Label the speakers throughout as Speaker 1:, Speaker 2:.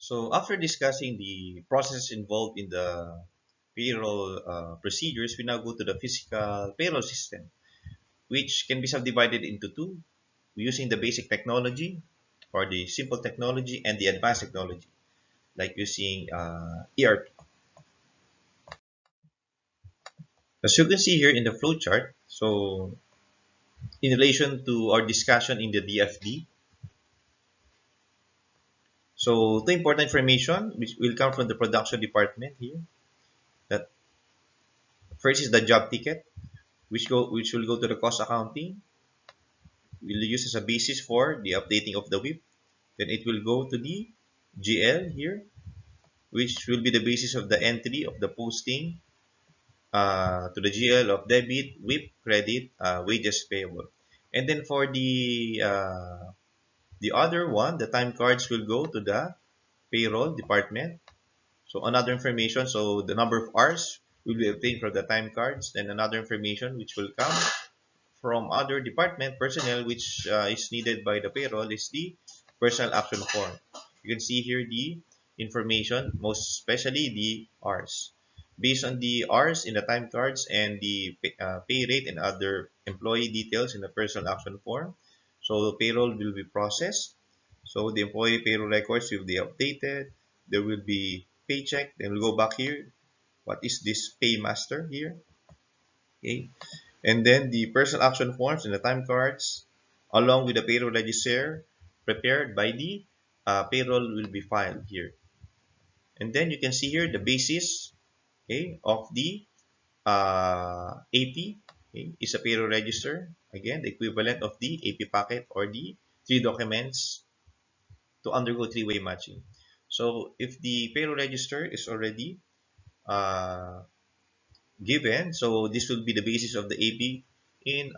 Speaker 1: So after discussing the processes involved in the payroll procedures, we now go to the physical payroll system, which can be subdivided into two using the basic technology or the simple technology and the advanced technology, like using ERP. As you can see here in the flowchart, so in relation to our discussion in the DFD, so the important information which will come from the production department here. That first is the job ticket, which will go to the cost accounting. We'll use as a basis for the updating of the WIP. Then it will go to the GL here, which will be the basis of the entry of the posting to the GL of debit, WIP, credit, wages payable. And then for the other one, the time cards will go to the payroll department. So another information, so the number of hours will be obtained from the time cards. Then another information which will come from other department personnel which is needed by the payroll is the personal action form. You can see here the information, most especially the hours. Based on the hours in the time cards and the pay rate and other employee details in the personal action form, so the payroll will be processed. So the employee payroll records will be updated. There will be paycheck. Then we'll go back here. What is this paymaster here? Okay. And then the personal action forms and the time cards, along with the payroll register prepared by the payroll will be filed here. And then you can see here the basis, okay, of the AP, okay, is a payroll register. Again, the equivalent of the AP packet or the three documents to undergo three-way matching. So if the payroll register is already uh, given, so this will be the basis of the AP in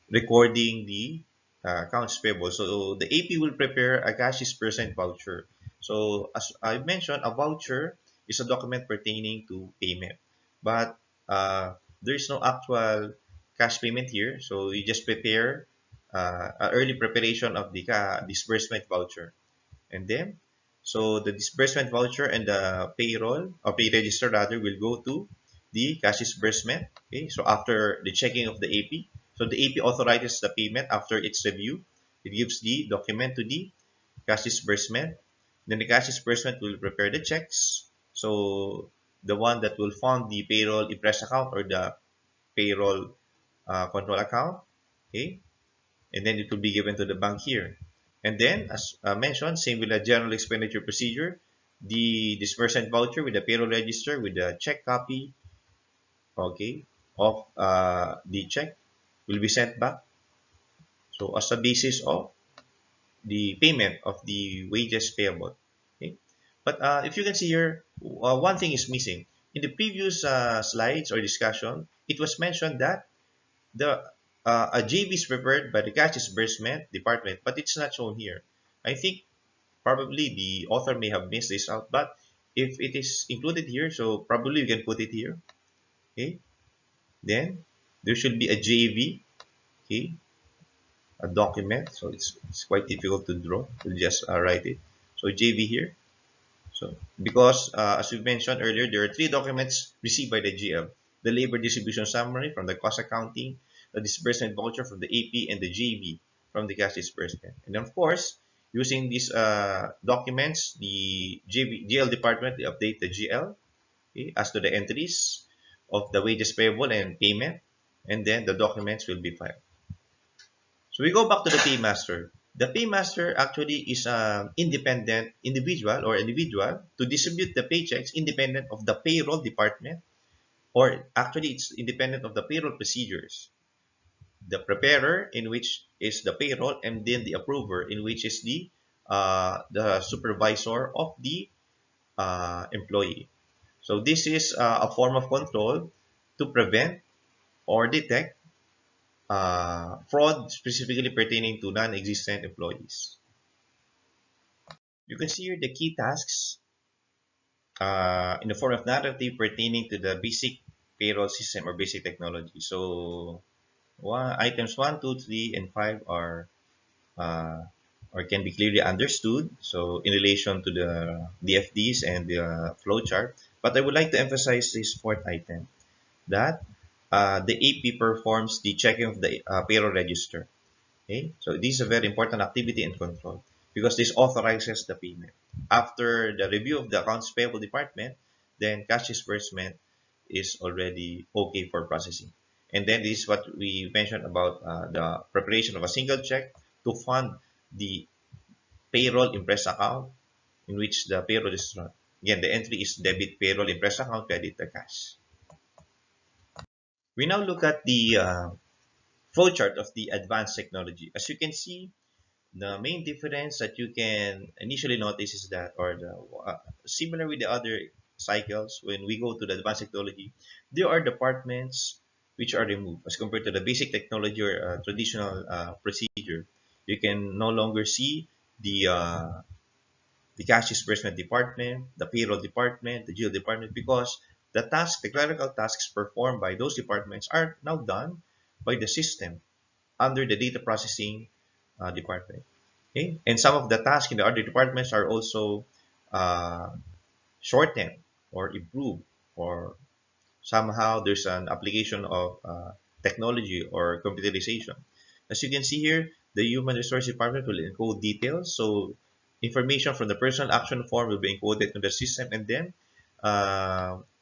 Speaker 1: recording the accounts payable. So the AP will prepare a cash percent voucher. So as I mentioned, a voucher is a document pertaining to payment, but there is no actual cash payment here. So you just prepare an early preparation of the disbursement voucher, and then so the disbursement voucher and the payroll or pay register rather will go to the cash disbursement. Okay, so after the checking of the AP, so the AP authorizes the payment after its review. It gives the document to the cash disbursement. Then the cash disbursement will prepare the checks. So the one that will fund the payroll impress account or the payroll control account. Okay, and then it will be given to the bank here. And then, as mentioned, same with the general expenditure procedure, the disbursement voucher with the payroll register with the check copy, okay, of the check will be sent back. So as a basis of the payment of the wages payable. Okay, but if you can see here, one thing is missing. In the previous slides or discussion, it was mentioned that the a JV is prepared by the cash disbursement department, but it's not shown here. I think probably the author may have missed this out, but if it is included here, so probably you can put it here. Okay, then there should be a JV, okay, a document. So it's quite difficult to draw. We'll just write it. So JV here. So because as we mentioned earlier, there are three documents received by the GL: the labor distribution summary from the cost accounting, the disbursement voucher from the AP, and the JV from the cash disbursement. And then of course, using these documents, the GL department will update the GL, okay, as to the entries of the wages payable and payment, and then the documents will be filed. So we go back to the paymaster. The paymaster actually is an independent individual to distribute the paychecks independent of the payroll department, or actually it's independent of the payroll procedures. The preparer, in which is the payroll, and then the approver, in which is the supervisor of the employee. So this is a form of control to prevent or detect fraud specifically pertaining to non-existent employees. You can see here the key tasks in the form of narrative pertaining to the basic payroll system or basic technology. So items 1, 2, 3, and 5 are uh, or can be clearly understood. So in relation to the DFDs and the flowchart, but I would like to emphasize this fourth item that the AP performs the checking of the payroll register. Okay, so this is a very important activity and control because this authorizes the payment. After the review of the accounts payable department, then cash disbursement is already okay for processing. And then this is what we mentioned about the preparation of a single check to fund the payroll impress account in which the payroll is run. Again, the entry is debit payroll impress account, credit the cash. We now look at the flowchart of the advanced technology. As you can see, the main difference that you can initially notice is that, or the similar with the other cycles, when we go to the advanced technology, there are departments which are removed as compared to the basic technology or traditional procedure. You can no longer see the cash disbursement department, the payroll department, the GL department, because the clerical tasks performed by those departments are now done by the system under the data processing department. Okay? And some of the tasks in the other departments are also uh, shortened or improved, or somehow there's an application of technology or computerization. As you can see here, the human resource department will encode details. So information from the personal action form will be encoded to the system, and then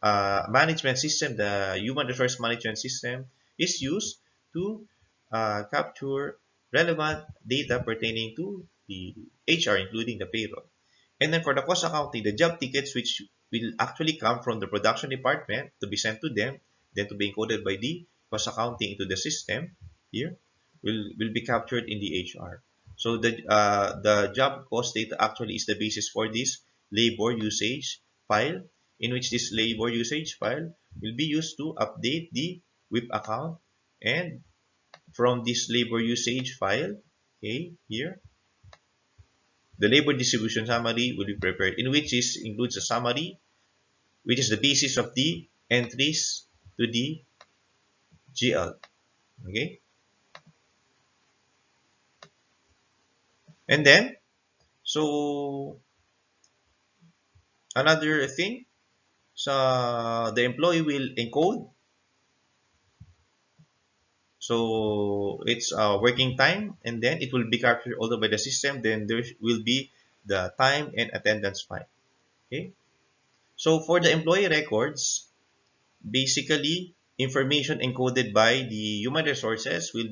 Speaker 1: management system, the human resource management system, is used to capture relevant data pertaining to the HR, including the payroll. And then for the cost accounting, the job tickets which will actually come from the production department to be sent to them, then to be encoded by the cost accounting into the system here, will be captured in the HR. So the job cost data actually is the basis for this labor usage file, in which this labor usage file will be used to update the WIP account. And from this labor usage file, okay, here, the labor distribution summary will be prepared, in which is includes a summary, which is the basis of the entries to the GL. Okay, and then so another thing, so the employee will encode. So it's working time, and then it will be captured also by the system. Then there will be the time and attendance file. Okay. So for the employee records, basically information encoded by the human resources will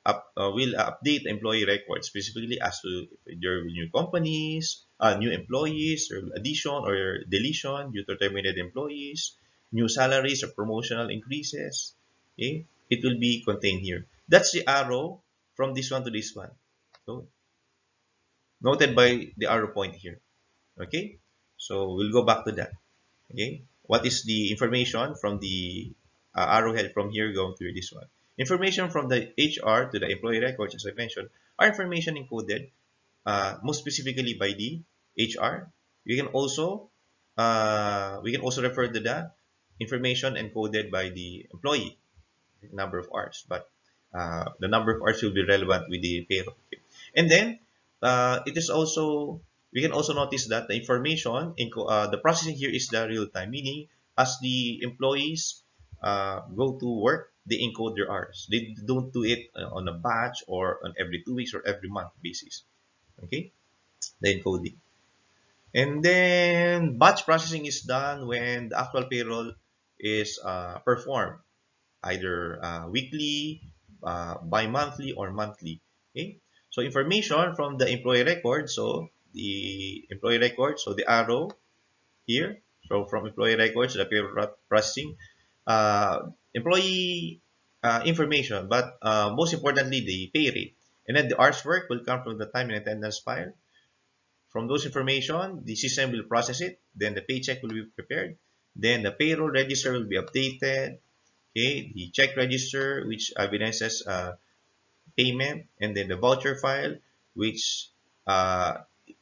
Speaker 1: update employee records, specifically as to if there are new companies, new employees, or addition or deletion due to terminated employees, new salaries or promotional increases. Okay, it will be contained here. That's the arrow from this one to this one. So noted by the arrow point here. Okay, so we'll go back to that. Okay, what is the information from the arrowhead from here going to this one? Information from the HR to the employee records, as I mentioned, are information encoded most specifically by the HR. We can also refer to the information encoded by the employee, number of hours, but the number of hours will be relevant with the payroll. Okay. And then it is also we can also notice that the information in the processing here is the real time, meaning as the employees go to work, they encode their hours. They don't do it on a batch or on every 2 weeks or every month basis. Okay, the encoding. And then batch processing is done when the actual payroll is performed either weekly, bi-monthly, or monthly. Okay, so information from the employee record. So the employee record. So the arrow here. So from employee records, the payroll processing, employee information, but most importantly, the pay rate. And then the hours work will come from the time and attendance file. From those information, the system will process it. Then the paycheck will be prepared. Then the payroll register will be updated. Okay, the check register, which evidences payment, and then the voucher file, which uh,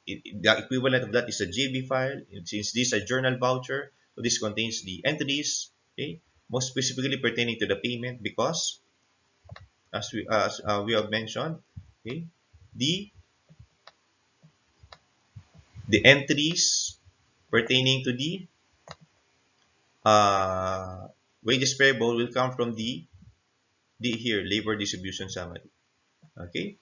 Speaker 1: the equivalent of that is a JB file. And since this is a journal voucher, so this contains the entries, okay, most specifically pertaining to the payment, because as we have mentioned, okay, the entries pertaining to the uh, wages payable will come from the here labor distribution summary. Okay,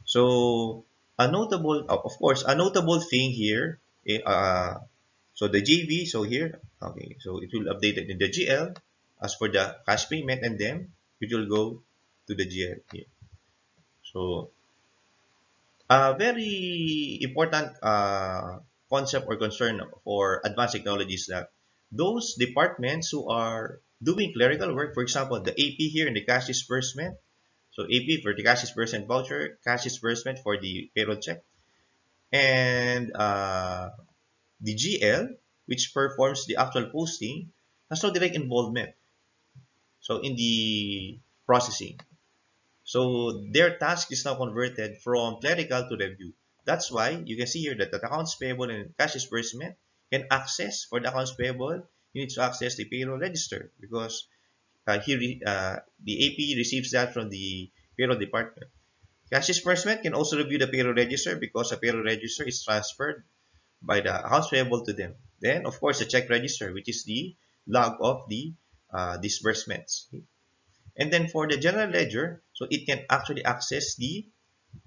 Speaker 1: so a notable, of course, a notable thing here, so the JV, so here, okay, so it will update it in the GL as for the cash payment, and then it will go to the GL here. So a very important concept or concern for advanced technologies that those departments who are doing clerical work, for example, the AP here in the cash disbursement, so AP for the cash disbursement voucher, cash disbursement for the payroll check, and the GL, which performs the actual posting, has no direct involvement. So in the processing, so their task is now converted from clerical to review. That's why you can see here that the accounts payable and cash disbursement can access for the accounts payable. You need to access the payroll register because the AP receives that from the payroll department. Cash disbursement can also review the payroll register because the payroll register is transferred by the accounts payable to them. Then, of course, the check register, which is the log of the disbursements. And then for the general ledger, so it can actually access the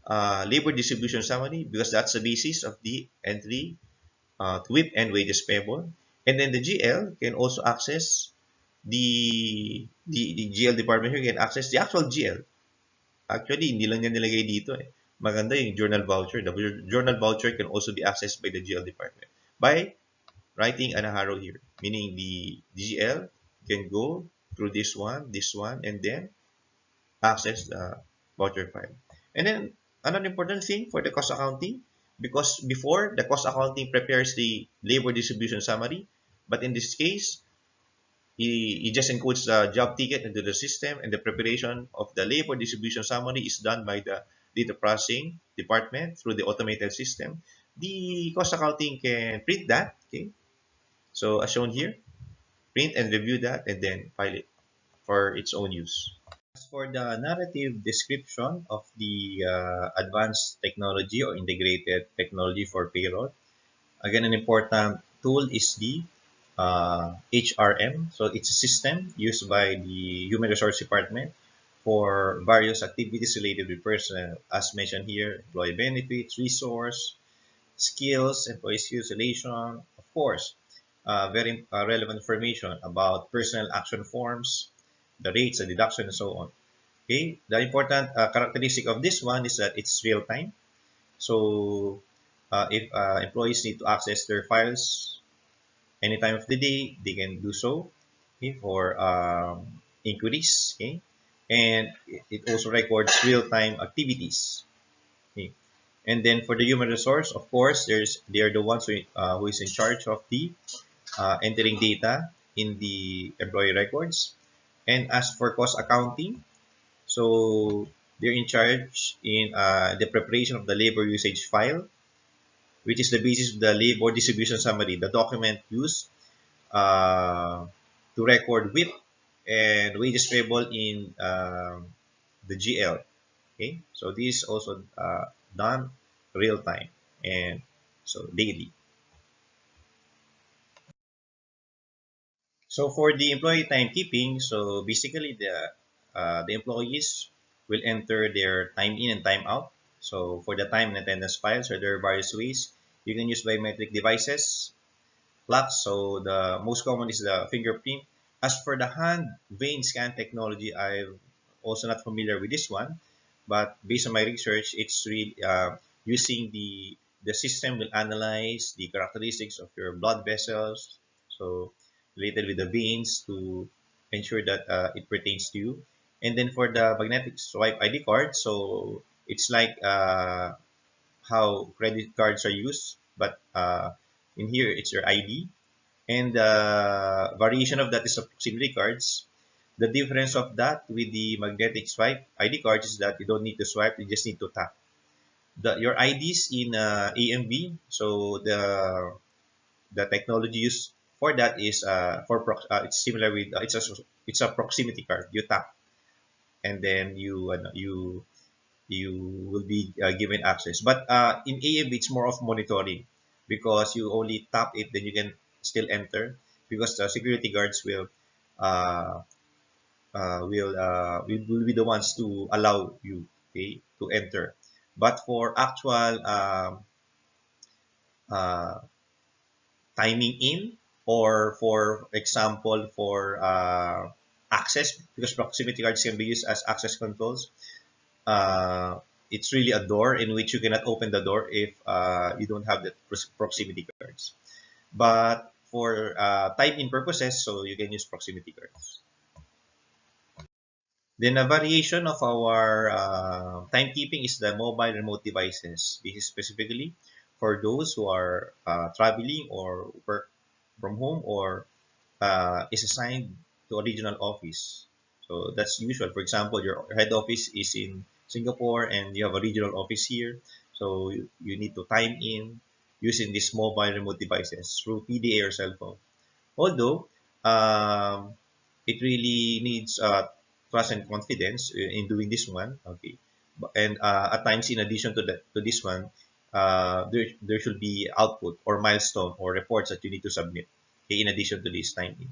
Speaker 1: labor distribution summary because that's the basis of the entry to WIP and wages payable. And then the GL can also access the GL department here can access the actual GL. Actually, hindi lang niya nilagay dito eh. Maganda yung journal voucher. The journal voucher can also be accessed by the GL department by writing an arrow here, meaning the GL can go through this one, and then access the voucher file. And then another important thing for the cost accounting, because before the cost accounting prepares the labor distribution summary, but in this case, he just encodes the job ticket into the system, and the preparation of the labor distribution summary is done by the data processing department through the automated system. The cost accounting can print that, okay? So as shown here, print and review that, and then file it for its own use. As for the narrative description of the advanced technology or integrated technology for payroll, again, an important tool is the HRM. So it's a system used by the Human Resource Department for various activities related with personnel, as mentioned here, employee benefits, resource, skills, employee skills relation, of course, very relevant information about personal action forms, the rates, the deduction, and so on. Okay, the important characteristic of this one is that it's real time. So if employees need to access their files any time of the day, they can do so, okay, for inquiries. Okay, and it also records real time activities. Okay. And then for the human resource, of course, they are the ones who is in charge of the entering data in the employee records. And as for cost accounting, so they're in charge in the preparation of the labor usage file, which is the basis of the labor distribution summary, the document used uh, to record WIP and wages payable in the GL. Okay, so this is also done real time and so daily. So for the employee timekeeping, so basically the employees will enter their time in and time out. So for the time and attendance files, so there are various ways. You can use biometric devices, clocks. So the most common is the fingerprint. As for the hand vein scan technology, I'm also not familiar with this one, but based on my research, it's really using the system will analyze the characteristics of your blood vessels, so related with the veins to ensure that it pertains to you. And then for the magnetic swipe ID card, so it's like how credit cards are used, but in here it's your ID. And the variation of that is the proximity cards. The difference of that with the magnetic swipe ID cards is that you don't need to swipe, you just need to tap. Your IDs in AMV, so the technology used for that is it's similar with it's a proximity card. You tap and then you you will be given access. But in AMB, it's more of monitoring because you only tap it, then you can still enter because the security guards uh, will be the ones to allow you, okay, to enter. But for actual uh, timing in, or for example for access, because proximity cards can be used as access controls, it's really a door in which you cannot open the door if you don't have the proximity cards. But for time in purposes, so you can use proximity cards. Then a variation of our timekeeping is the mobile remote devices. This is specifically for those who are traveling or work from home, or is assigned to a regional office. So that's usual. For example, your head office is in Singapore and you have a regional office here. So you need to time in using these mobile remote devices through PDA or cell phone. Although um, it really needs trust and confidence in doing this one. Okay, and at times, in addition to that, to this one, there should be output or milestone or reports that you need to submit. Okay, in addition to this timing,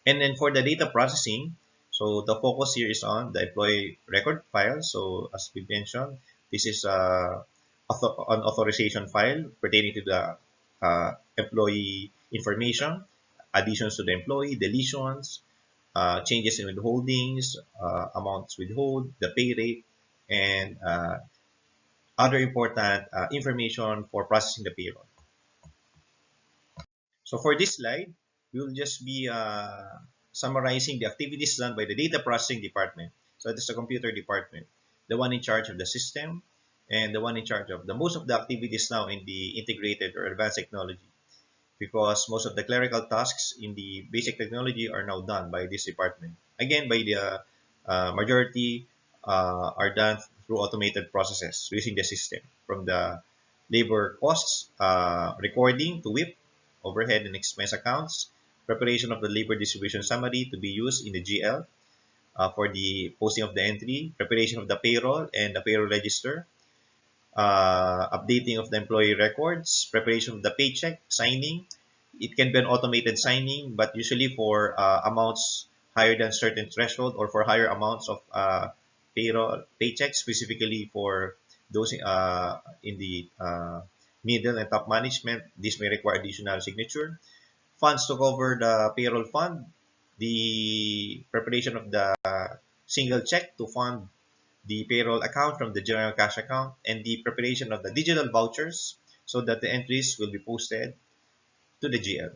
Speaker 1: and then for the data processing, so the focus here is on the employee record file. So as we mentioned, this is an authorization file pertaining to the employee information, additions to the employee, deletions, changes in withholdings, amounts withhold, the pay rate, and other important information for processing the payroll. So for this slide, we will just be summarizing the activities done by the data processing department. So that is the computer department, the one in charge of the system, and the one in charge of the most of the activities now in the integrated or advanced technology, because most of the clerical tasks in the basic technology are now done by this department. Again, by the majority are done through automated processes using the system, from the labor costs, recording to WIP, overhead and expense accounts, preparation of the labor distribution summary to be used in the GL for the posting of the entry, preparation of the payroll and the payroll register, updating of the employee records, preparation of the paycheck, signing. It can be an automated signing, but usually for amounts higher than certain threshold, or for higher amounts of payroll paychecks, specifically for those in the middle and top management. This may require additional signature. Funds to cover the payroll fund, the preparation of the single check to fund the payroll account from the general cash account, and the preparation of the digital vouchers so that the entries will be posted to the GL.